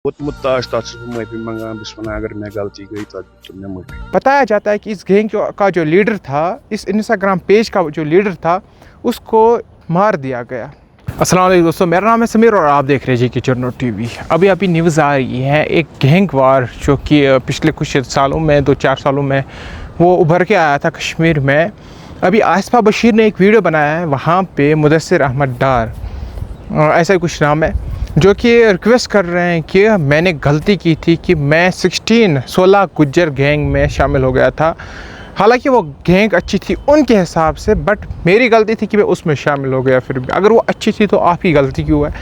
माफी मंगान अगर मैं गलती गई तो मैं माफी। बताया जाता है कि इस गैंग का जो लीडर था, इस इंस्टाग्राम पेज का जो लीडर था, उसको मार दिया गया। अस्सलाम वालेकुम दोस्तों, मेरा नाम है समीर और आप देख रहे हैं जी किचन टीवी। अभी न्यूज़ आ रही है एक गैंग वार जो कि पिछले कुछ सालों में 2-4 सालों में वो उभर के आया था कश्मीर में। अभी आसिफा बशीर ने एक वीडियो बनाया है, वहाँ पे मुदस्सिर अहमद डार ऐसा ही कुछ नाम है, जो कि रिक्वेस्ट कर रहे हैं कि मैंने गलती की थी कि मैं 16 गुज्जर गैंग में शामिल हो गया था। हालांकि वो गैंग अच्छी थी उनके हिसाब से, बट मेरी गलती थी कि मैं उसमें शामिल हो गया। फिर भी अगर वो अच्छी थी तो आप ही गलती क्यों है।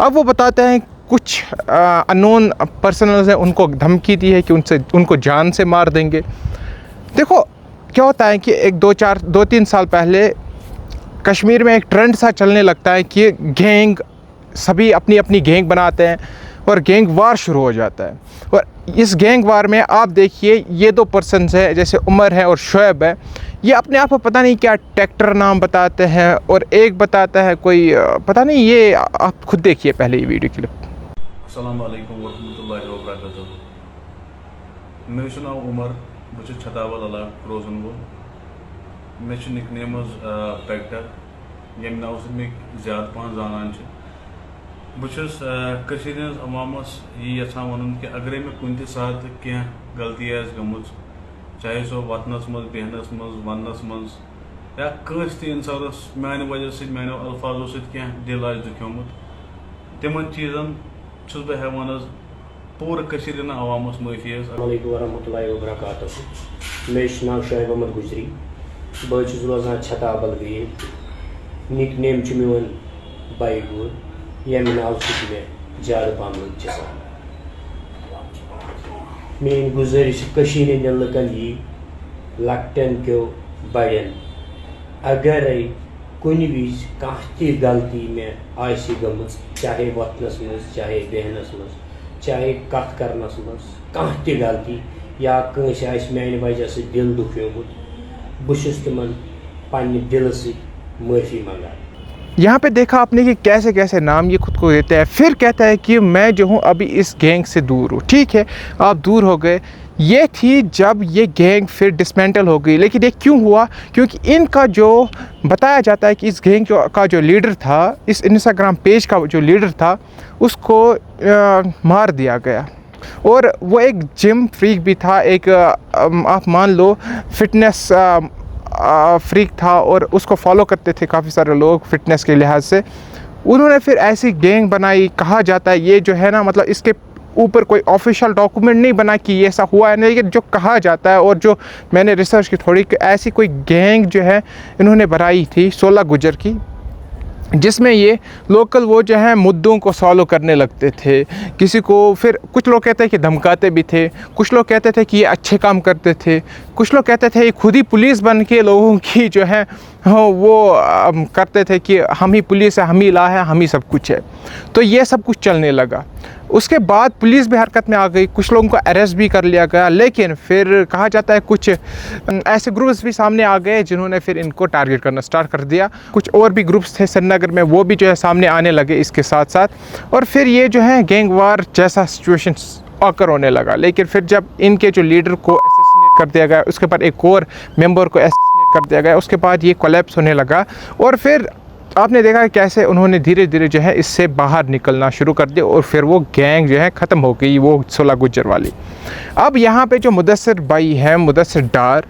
अब वो बताते हैं कुछ अननोन पर्सनल्स हैं, उनको धमकी दी है कि उनको जान से मार देंगे। देखो क्या होता है कि 2-3 साल पहले कश्मीर में एक ट्रेंड सा चलने लगता है कि गैंग सभी अपनी अपनी गैंग बनाते हैं और गैंग वार शुरू हो जाता है। और इस गैंग वार में आप देखिए ये 2 पर्सन्स हैं, जैसे उमर है और शुएब है, ये अपने आप को पता नहीं क्या ट्रैक्टर नाम बताते हैं और एक बताता है कोई पता नहीं। ये आप खुद देखिए पहले ये वीडियो क्लिप। अस्सलाम वालेकुम वरहमतुल्लाहि वबरकातुहू। मे नाम उमर, बहुत छतावल इलाक रोजन वो। मे निकनेम पेक्टर, यम नाव से मे ज्यादा पान जानान। बहुत अवामस यह यहां वन कि अगर मे कुन सात कह गलती गम, चाहे सो वतनस मज बेहनस मज वनस मज या कंस इंसानस मान वजह से मान अल्फाजों सह दिल दुखोमुत, तिमन चीज़न बह हेवान पूरे अवामस माफी। वरहमतुल्लाहि वबरकातुहू। मे नाम शुएब अहमद गुजरी, बहुत रोजान छताबल गई। निकनेम मोन बाइगुर, यम नाव मे ज्यादा पहन लुक। मेन गुजारिश लुकन यी लकटन क्यों बड़न, अगर कुन विज कह गलती मे आसी गम, चाहे वतनस मज चाहे बेहनस मज चाहे कथ करनस मज कह गलती या कंस मान वजह से दिल दुखोमुत, बहुत तिमन पन्ने दिल से माफी मंगान। यहाँ पे देखा आपने कि कैसे कैसे नाम ये खुद को देता है, फिर कहता है कि मैं जो हूँ अभी इस गैंग से दूर हूँ। ठीक है, आप दूर हो गए। ये थी जब ये गैंग फिर डिसमेंटल हो गई, लेकिन ये क्यों हुआ? क्योंकि इनका जो बताया जाता है कि इस गैंग का जो लीडर था, इस इंस्टाग्राम पेज का जो लीडर था, उसको मार दिया गया। और वो एक जिम फ्रीक भी था, एक आप मान लो फिटनेस फ्रीक था और उसको फॉलो करते थे काफ़ी सारे लोग फिटनेस के लिहाज से। उन्होंने फिर ऐसी गैंग बनाई। कहा जाता है ये जो है ना, मतलब इसके ऊपर कोई ऑफिशियल डॉक्यूमेंट नहीं बना कि ये ऐसा हुआ है, लेकिन जो कहा जाता है और जो मैंने रिसर्च की थोड़ी, ऐसी कोई गैंग जो है इन्होंने बनाई थी 16 गुज्जर की, जिसमें ये लोकल वो जो है मुद्दों को सॉल्व करने लगते थे। किसी को फिर कुछ लोग कहते हैं कि धमकाते भी थे, कुछ लोग कहते थे कि ये अच्छे काम करते थे, कुछ लोग कहते थे ये खुद ही पुलिस बन के लोगों की जो है वो करते थे कि हम ही पुलिस है, हम ही ला है, हम ही सब कुछ है। तो ये सब कुछ चलने लगा। उसके बाद पुलिस भी हरकत में आ गई, कुछ लोगों को अरेस्ट भी कर लिया गया। लेकिन फिर कहा जाता है कुछ ऐसे ग्रुप्स भी सामने आ गए जिन्होंने फिर इनको टारगेट करना स्टार्ट कर दिया। कुछ और भी ग्रुप्स थे श्रीनगर में, वो भी जो है सामने आने लगे इसके साथ साथ। और फिर ये जो है गैंग वार जैसा सिचुएशन ऑकर होने लगा। लेकिन फिर जब इनके जो लीडर को असैसिनेट कर दिया गया, उसके बाद एक और मेंबर को असैसिनेट कर दिया गया, उसके बाद ये कोलैप्स होने लगा। और फिर आपने देखा कैसे उन्होंने धीरे धीरे जो है इससे बाहर निकलना शुरू कर दिया और फिर वो गैंग जो है ख़त्म हो गई, वो 16 गुज्जर वाली। अब यहाँ पे जो मुदस्सिर भाई हैं, मुदस्सिर डार,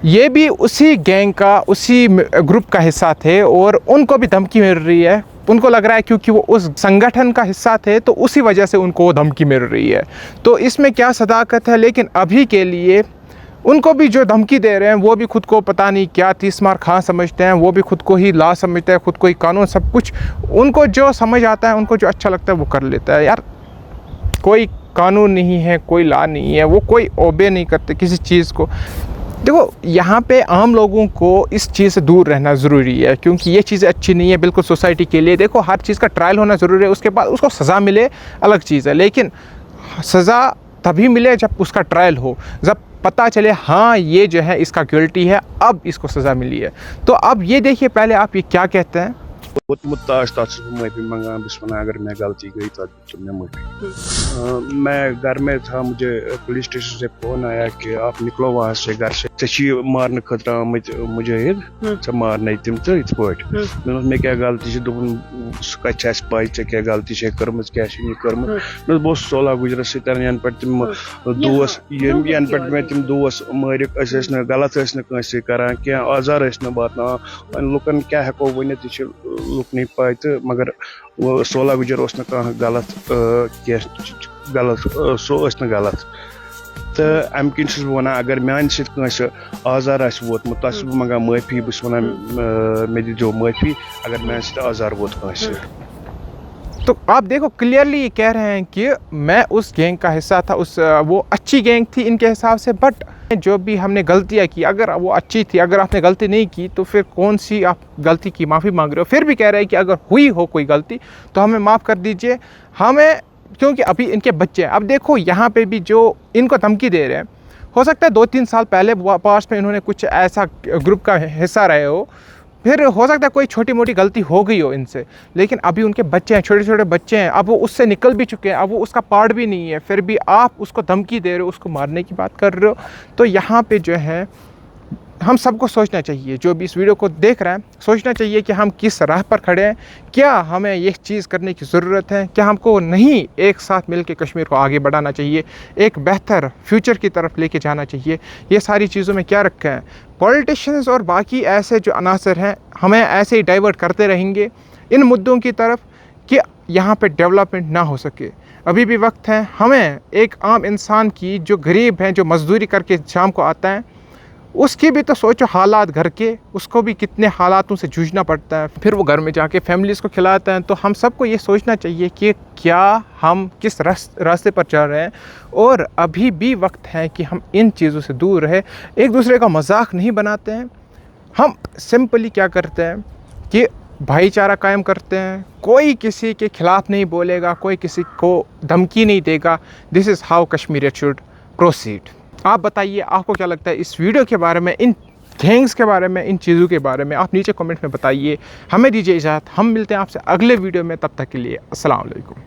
ये भी उसी गैंग का, उसी ग्रुप का हिस्सा थे और उनको भी धमकी मिल रही है। उनको लग रहा है क्योंकि वो उस संगठन का हिस्सा थे तो उसी वजह से उनको वो धमकी मिल रही है। तो इसमें क्या सदाकत है, लेकिन अभी के लिए उनको भी जो धमकी दे रहे हैं वो भी खुद को पता नहीं क्या 30 मार खां समझते हैं, वो भी खुद को ही ला समझते हैं, खुद को ही कानून, सब कुछ उनको जो समझ आता है, उनको जो अच्छा लगता है वो कर लेता है। यार कोई कानून नहीं है, कोई ला नहीं है, वो कोई ओबे नहीं करते किसी चीज़ को। देखो यहाँ पे आम लोगों को इस चीज़ से दूर रहना ज़रूरी है, क्योंकि ये चीज़ें अच्छी नहीं है बिल्कुल सोसाइटी के लिए। देखो हर चीज़ का ट्रायल होना ज़रूरी है, उसके बाद उसको सज़ा मिले अलग चीज़ है, लेकिन सज़ा तभी मिले जब उसका ट्रायल हो, जब पता चले हाँ ये जो है इसका गिल्टी है, अब इसको सज़ा मिली है। तो अब ये देखिए पहले आप ये क्या कहते हैं। वोतमुत तथ माफी मंगान बस वन अगर मैं गलती गई तो मैं माफी। मैं घर में था, मुझे पुलिस स्टेशन से फोन आया कि आप निकलो वहाँ से घर से मारने खतर आमत मुजाहिद चे मारने तम तो इत पे मे क्या गलती दोपन कत पाई ऐ क्या गलती कर्म क्या कर्म बह 16 गुजरस यन पे तम दोस यन पे मे तम दोस मारिक गलत करान क्या आजार वातना लुकन क्या हेको वन लुक नहीं पाए तो मगर 16 गुजर गलत गलत सो गलत तो अम किन वन अगर मान सत आजार वोतमुत तस बह मंगा माफी बस वन मे दो माफी अगर मान सत आजार वोत कंस। तो आप देखो क्लियरली ये कह रहे हैं कि मैं उस गैंग का हिस्सा था, वो अच्छी गैंग थी इनके हिसाब से, बट जो भी हमने गलतियां की अगर वो अच्छी थी, अगर आपने गलती नहीं की तो फिर कौन सी आप गलती की माफ़ी मांग रहे हो। फिर भी कह रहे हैं कि अगर हुई हो कोई गलती तो हमें माफ़ कर दीजिए हमें, क्योंकि अभी इनके बच्चे हैं। अब देखो यहाँ पे भी जो इनको धमकी दे रहे हैं, हो सकता है 2-3 साल पहले पास्ट में इन्होंने कुछ ऐसा ग्रुप का हिस्सा रहे हो, फिर हो सकता है कोई छोटी मोटी गलती हो गई हो इनसे, लेकिन अभी उनके बच्चे हैं, छोटे छोटे बच्चे हैं, अब वो उससे निकल भी चुके हैं, अब वो उसका पार्ट भी नहीं है, फिर भी आप उसको धमकी दे रहे हो, उसको मारने की बात कर रहे हो। तो यहाँ पे जो है हम सबको सोचना चाहिए, जो भी इस वीडियो को देख रहा है सोचना चाहिए कि हम किस राह पर खड़े हैं, क्या हमें ये चीज़ करने की ज़रूरत है, क्या हमको नहीं एक साथ मिल के कश्मीर को आगे बढ़ाना चाहिए, एक बेहतर फ्यूचर की तरफ लेके जाना चाहिए। ये सारी चीज़ों में क्या रखा है, पॉलिटिशियंस और बाकी ऐसे जो अनासर हैं हमें ऐसे ही डाइवर्ट करते रहेंगे इन मुद्दों की तरफ कि यहाँ पे डेवलपमेंट ना हो सके। अभी भी वक्त है, हमें एक आम इंसान की, जो गरीब हैं, जो मजदूरी करके शाम को आता है, उसकी भी तो सोचो हालात घर के, उसको भी कितने हालातों से जूझना पड़ता है, फिर वो घर में जाके फैमिलीज़ को खिलाता है। तो हम सबको ये सोचना चाहिए कि क्या हम किस रास्ते पर चल रहे हैं, और अभी भी वक्त है कि हम इन चीज़ों से दूर रहे, एक दूसरे का मजाक नहीं बनाते हैं। हम सिंपली क्या करते हैं कि भाईचारा कायम करते हैं, कोई किसी के ख़िलाफ़ नहीं बोलेगा, कोई किसी को धमकी नहीं देगा। This is how Kashmir should proceed. आप बताइए आपको क्या लगता है इस वीडियो के बारे में, इन गैंग्स के बारे में, इन चीज़ों के बारे में आप नीचे कमेंट में बताइए। हमें दीजिए इजाज़त, हम मिलते हैं आपसे अगले वीडियो में, तब तक के लिए अस्सलाम वालेकुम।